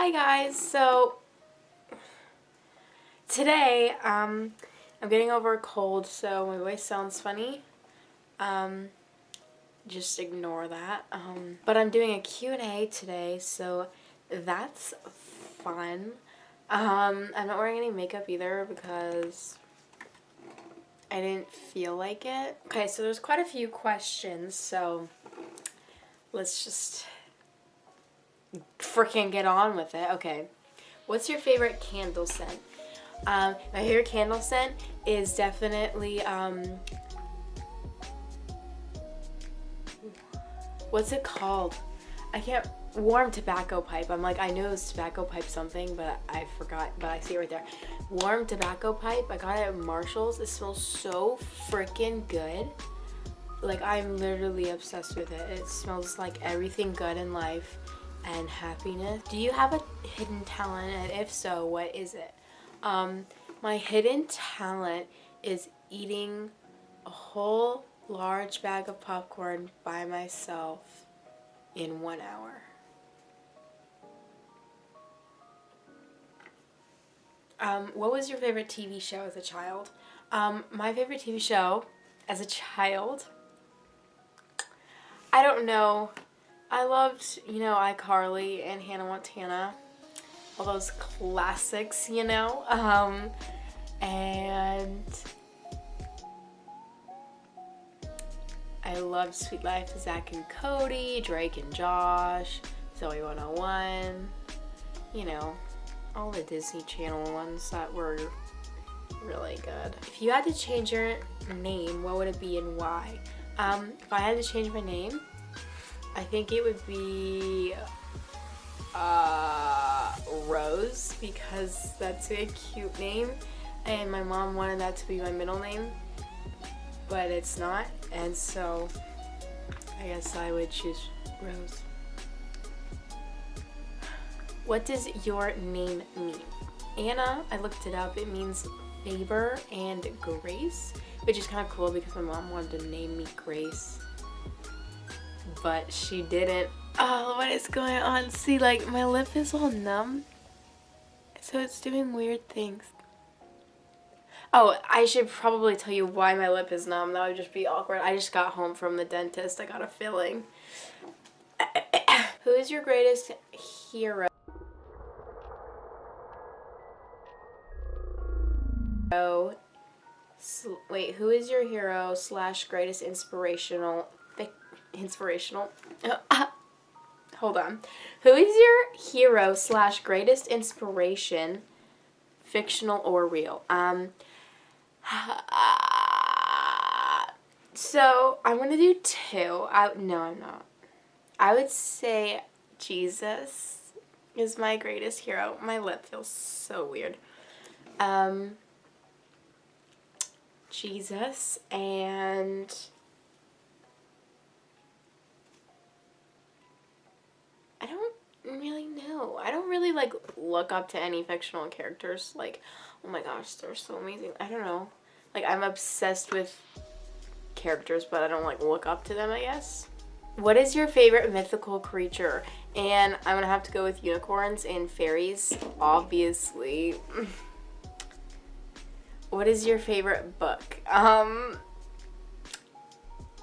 Hi guys, so today I'm getting over a cold, so my voice sounds funny. Just ignore that. But I'm doing a Q&A today, so that's fun. I'm not wearing any makeup either because I didn't feel like it. Okay, so there's quite a few questions, so let's just freaking get on with it. Okay. What's your favorite candle scent? My favorite candle scent is definitely, what's it called? Warm tobacco pipe. I'm like, I knew it was tobacco pipe something, but I forgot, but I see it right there. Warm tobacco pipe. I got it at Marshall's. It smells so freaking good. Like, I'm literally obsessed with it. It smells like everything good in life and happiness. Do you have a hidden talent? And if so, what is it? My hidden talent is eating a whole large bag of popcorn by myself in 1 hour. What was your favorite TV show as a child? My favorite TV show as a child, I don't know. I loved, iCarly and Hannah Montana. All those classics, and I loved Sweet Life of Zach and Cody, Drake and Josh, Zoe 101, all the Disney Channel ones that were really good. If you had to change your name, what would it be and why? If I had to change my name, I think it would be Rose, because that's a cute name and my mom wanted that to be my middle name, but it's not, and so I guess I would choose Rose. What does your name mean? Anna, I looked it up, it means favor and grace, which is kind of cool because my mom wanted to name me Grace, but she didn't. Oh, what is going on? See, like, my lip is all numb, so it's doing weird things. Oh, I should probably tell you why my lip is numb. That would just be awkward. I just got home from the dentist. I got a filling. Who is your greatest hero? Wait, who is your hero / greatest inspirational? Hold on. Who is your hero / greatest inspiration, fictional or real? So I'm gonna do two. No, I'm not. I would say Jesus is my greatest hero. My lip feels so weird. Jesus, and I don't really know. I don't really look up to any fictional characters. Like, oh my gosh, they're so amazing. I don't know. Like, I'm obsessed with characters, but I don't look up to them, I guess. What is your favorite mythical creature? And I'm gonna have to go with unicorns and fairies, obviously. What is your favorite book?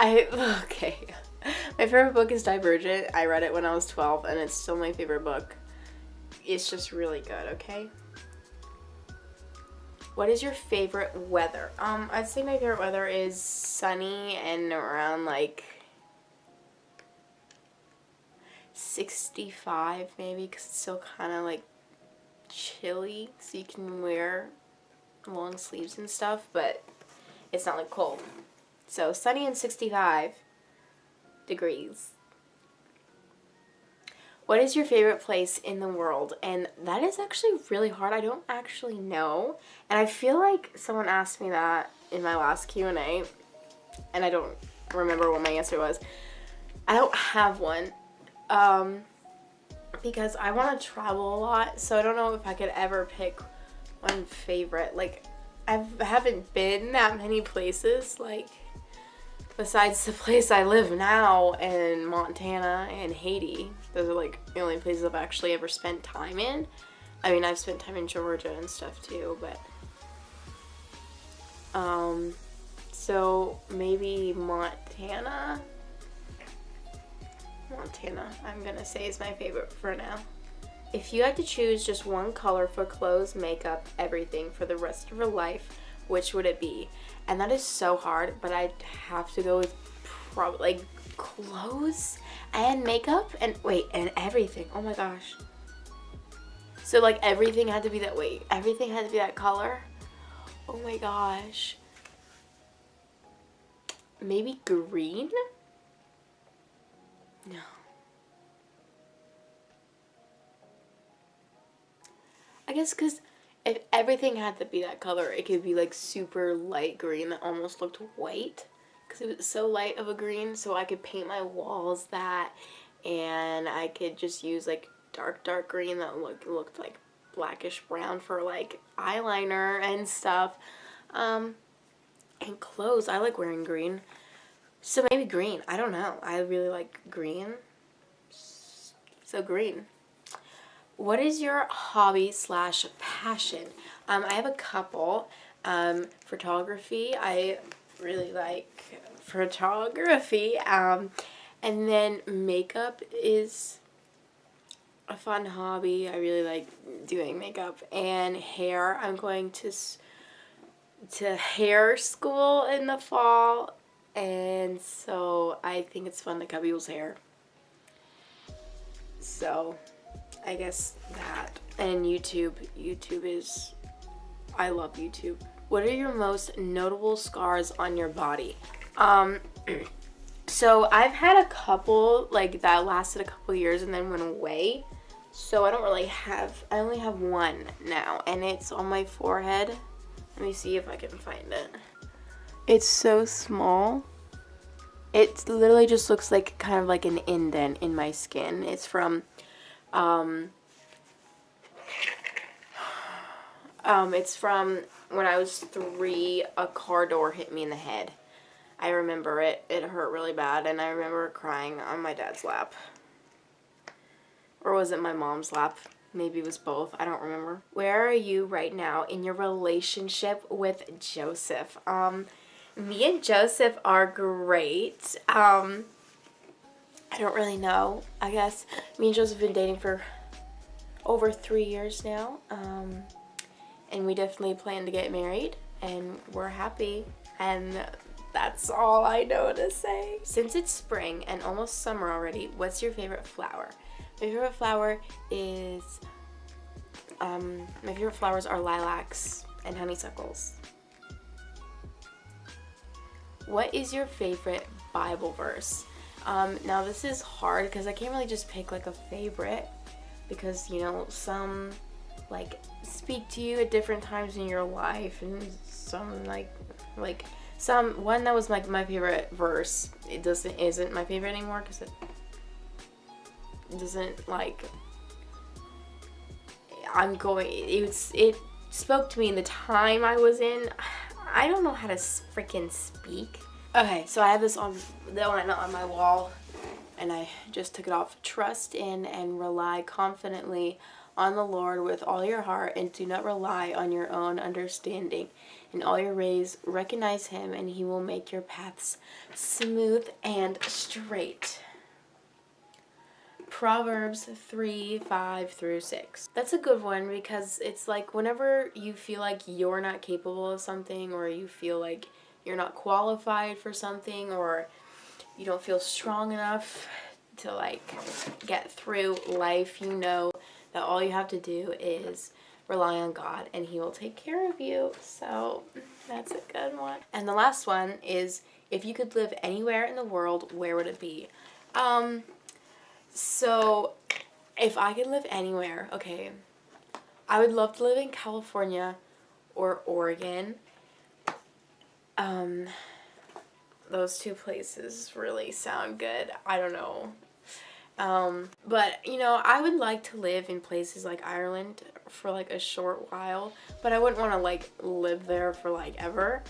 Okay. My favorite book is Divergent. I read it when I was 12 and it's still my favorite book. It's just really good, okay? What is your favorite weather? I'd say my favorite weather is sunny and around 65 maybe, because it's still kind of chilly, so you can wear long sleeves and stuff, but it's not cold. So sunny and 65 degrees. What is your favorite place in the world? And that is actually really hard. I don't actually know. And I feel like someone asked me that in my last Q&A, and I don't remember what my answer was. I don't have one, because I want to travel a lot, so I don't know if I could ever pick one favorite. I haven't been that many places. besides the place I live now in Montana and Haiti. Those are like the only places I've actually ever spent time in. I mean, I've spent time in Georgia and stuff too, but so maybe Montana, I'm gonna say is my favorite for now. If you had to choose just one color for clothes, makeup, everything for the rest of your life, which would it be? And that is so hard, but I'd have to go with probably like clothes and makeup and and everything. Oh my gosh. So like everything had to be that everything had to be that color? Oh my gosh. Maybe green? No. I guess because if everything had to be that color, it could be like super light green that almost looked white because it was so light of a green. So I could paint my walls that, and I could just use like dark green that looked like blackish brown for like eyeliner and stuff. And clothes, I like wearing green. So maybe green. I don't know. I really like green. So green. What is your hobby / passion? I have a couple. Photography. I really like photography. And then makeup is a fun hobby. I really like doing makeup. And hair. I'm going to hair school in the fall. And so I think it's fun to cut people's hair. So I guess that. And YouTube. I love YouTube. What are your most notable scars on your body? So I've had a couple, like, that lasted a couple years and then went away. So I only have one now, and it's on my forehead. Let me see if I can find it. It's so small. It literally just looks like kind of like an indent in my skin. It's from it's from when I was 3, a car door hit me in the head. I remember it. It hurt really bad, and I remember crying on my dad's lap. Or was it my mom's lap? Maybe it was both. I don't remember. Where are you right now in your relationship with Joseph? Me and Joseph are great. I don't really know. I guess me and Joseph have been dating for over 3 years now. And we definitely plan to get married, and we're happy. And that's all I know to say. Since it's spring and almost summer already, what's your favorite flower? My favorite flower is, my favorite flowers are lilacs and honeysuckles. What is your favorite Bible verse? Now this is hard because I can't really just pick like a favorite, because you know, some like speak to you at different times in your life, and some like one that was like my favorite verse, isn't my favorite anymore because it doesn't like, it spoke to me in the time I was in. I don't know how to freaking speak. Okay, so I have this on my wall, and I just took it off. Trust in and rely confidently on the Lord with all your heart, and do not rely on your own understanding. In all your ways, recognize Him, and He will make your paths smooth and straight. Proverbs 3:5-6. That's a good one, because it's like whenever you feel like you're not capable of something, or you feel like you're not qualified for something, or you don't feel strong enough to like get through life, you know that all you have to do is rely on God, and He will take care of you. So that's a good one. And the last one is, if you could live anywhere in the world, where would it be? So if I could live anywhere, okay, I would love to live in California or Oregon. Those two places really sound good. I don't know. But you know, I would like to live in places like Ireland for like a short while, but I wouldn't want to like live there for like ever.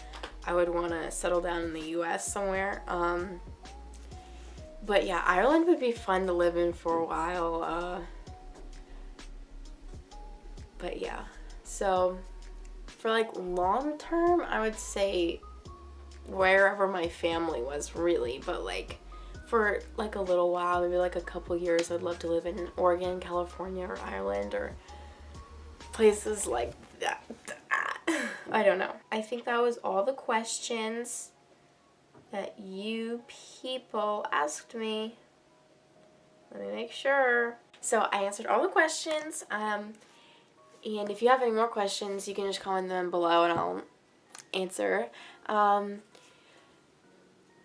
I would want to settle down in the US somewhere. But yeah, Ireland would be fun to live in for a while. But yeah, so for like long term, I would say wherever my family was, really. But like for like a little while, maybe like a couple years, I'd love to live in Oregon, California, or Ireland, or places like that. I don't know. I think that was all the questions that you people asked me. Let me make sure. So I answered all the questions. And if you have any more questions, you can just comment them below and I'll answer. But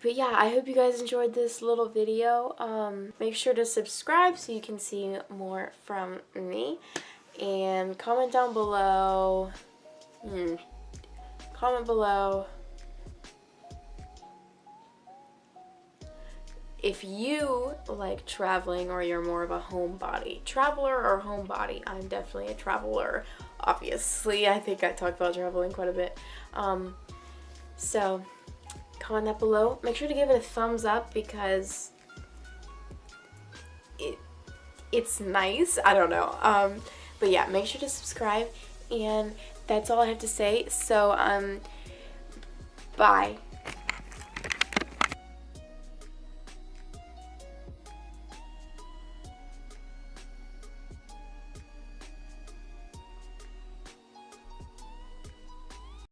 yeah, I hope you guys enjoyed this little video. Make sure to subscribe so you can see more from me. And comment down below. Comment below if you like traveling or you're more of a homebody. Traveler or homebody? I'm definitely a traveler, obviously. I think I talked about traveling quite a bit. So comment that below. Make sure to give it a thumbs up because it's nice. I don't know. But yeah, make sure to subscribe, and that's all I have to say. So bye.